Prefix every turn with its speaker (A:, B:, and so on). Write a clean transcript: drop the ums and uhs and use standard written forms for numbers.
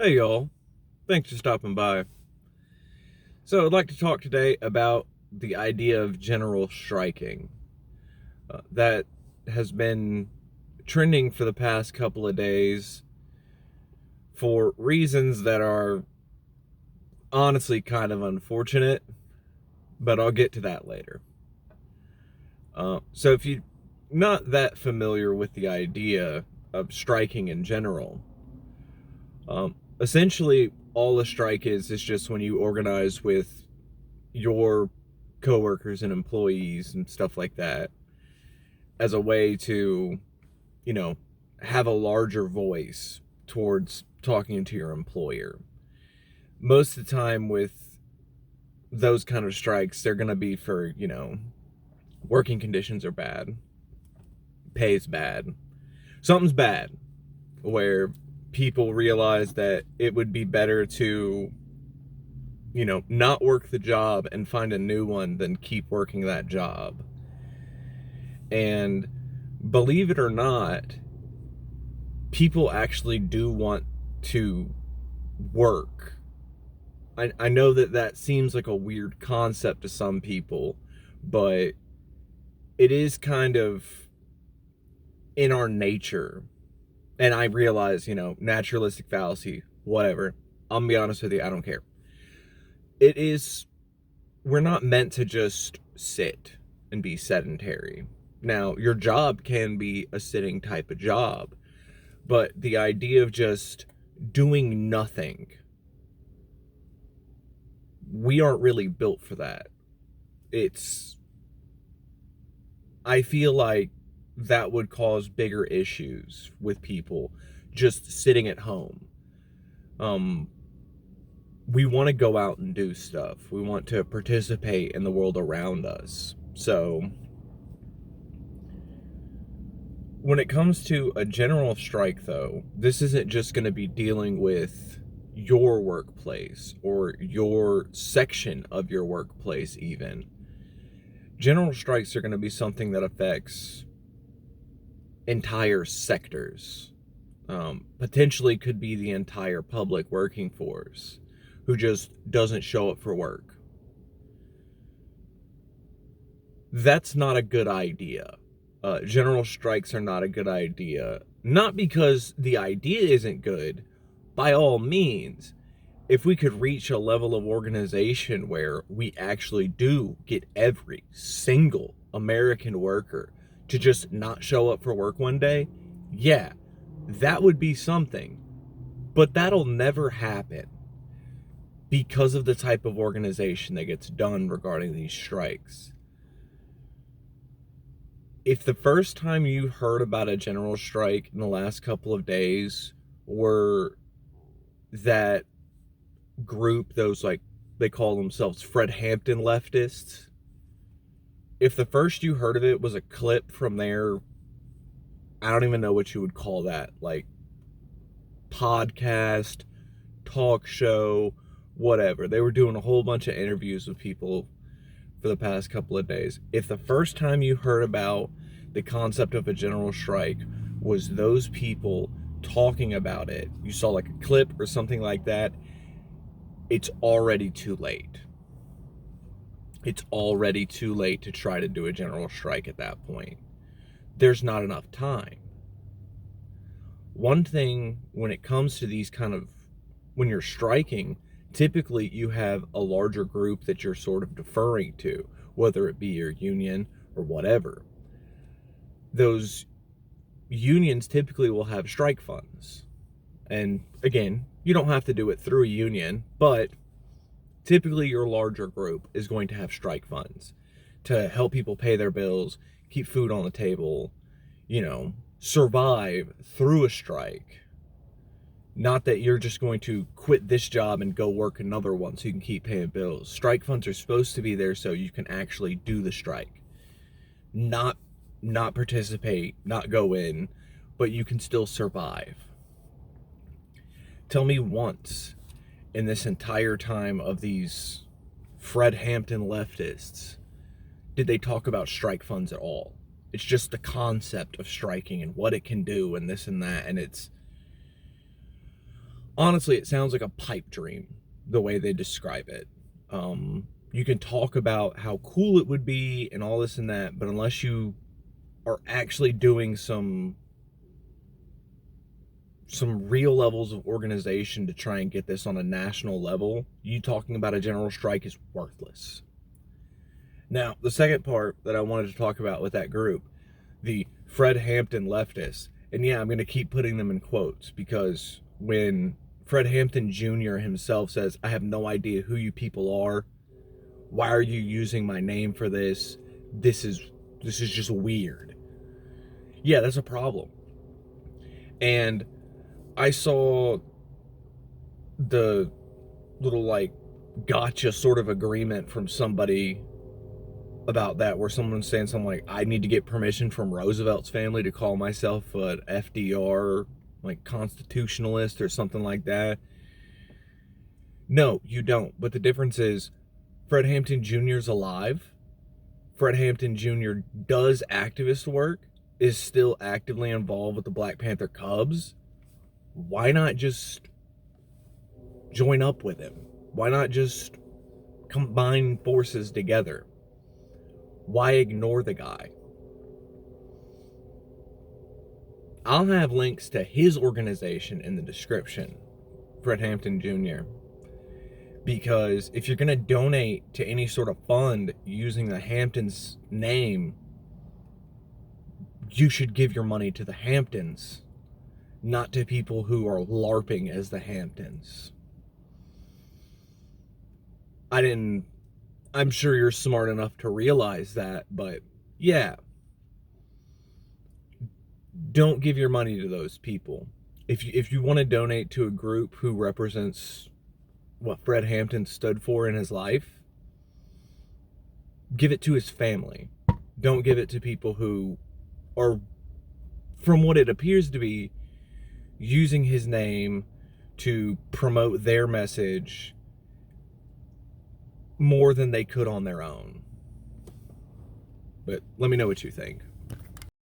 A: Hey y'all, thanks for stopping by. So I'd like to talk today about the idea of general striking. That has been trending for the past couple of days for reasons that are honestly kind of unfortunate, but I'll get to that later. So if you're not that familiar with the idea of striking in general, essentially all a strike is just when you organize with your coworkers and employees and stuff like that as a way to, you know, have a larger voice towards talking to your employer. Most of the time with those kind of strikes, they're going to be for, working conditions are bad, pay's bad, something's bad, where people realize that it would be better to, not work the job and find a new one than keep working that job. And believe it or not, people actually do want to work. I know that seems like a weird concept to some people, but it is kind of in our nature. And I realize, naturalistic fallacy, whatever. I'm gonna be honest with you, I don't care. It is, we're not meant to just sit and be sedentary. Now, your job can be a sitting type of job, but the idea of just doing nothing, we aren't really built for that. I feel like that would cause bigger issues with people just sitting at home. Um, we want to go out and do stuff. We want to participate in the world around us. So, when it comes to a general strike, though, this isn't just going to be dealing with your workplace or your section of your workplace, even. General strikes are going to be something that affects entire sectors. Potentially could be the entire public working force who just doesn't show up for work. That's not a good idea. General strikes are not a good idea. Not because the idea isn't good. By all means, if we could reach a level of organization where we actually do get every single American worker to just not show up for work one day, yeah, that would be something. But that'll never happen because of the type of organization that gets done regarding these strikes. If the first time you heard about a general strike in the last couple of days were that group, those, like, they call themselves Fred Hampton leftists, if the first you heard of it was a clip from their, I don't even know what you would call that, like, podcast, talk show, whatever. They were doing a whole bunch of interviews with people for the past couple of days. If the first time you heard about the concept of a general strike was those people talking about it, you saw like a clip or something like that, it's already too late. It's already too late to try to do a general strike at that point. There's not enough time. One thing when it comes to these kind of, when you're striking, typically you have a larger group that you're sort of deferring to, whether it be your union or whatever. Those unions typically will have strike funds. And again, you don't have to do it through a union, but typically your larger group is going to have strike funds to help people pay their bills, keep food on the table, survive through a strike. Not that you're just going to quit this job and go work another one so you can keep paying bills. Strike funds are supposed to be there so you can actually do the strike. Not participate, not go in, but you can still survive. Tell me once in this entire time of these Fred Hampton leftists, did they talk about strike funds at all? It's just the concept of striking and what it can do and this and that, and it's, Honestly, it sounds like a pipe dream the way they describe it. You can talk about how cool it would be and all this and that, but unless you are actually doing some real levels of organization to try and get this on a national level, you talking about a general strike is worthless. Now, the second part that I wanted to talk about with that group, the Fred Hampton leftists, and yeah, I'm going to keep putting them in quotes, because when Fred Hampton Jr. himself says, I have no idea who you people are, why are you using my name for this? This is just weird. Yeah, that's a problem. And I saw the little like gotcha sort of agreement from somebody about that, where someone's saying something like, I need to get permission from Roosevelt's family to call myself an FDR, like constitutionalist or something like that. No, you don't. But the difference is Fred Hampton Jr. is alive. Fred Hampton Jr. does activist work, is still actively involved with the Black Panther Cubs. Why not just join up with him? Why not just combine forces together? Why ignore the guy? I'll have links to his organization in the description, Fred Hampton Jr., because if you're going to donate to any sort of fund using the Hamptons name, you should give your money to the Hamptons, not to people who are LARPing as the Hamptons. I'm sure you're smart enough to realize that, but yeah, don't give your money to those people. If you want to donate to a group who represents what Fred Hampton stood for in his life, give it to his family. Don't give it to people who are, from what it appears to be, using his name to promote their message more than they could on their own. But let me know what you think.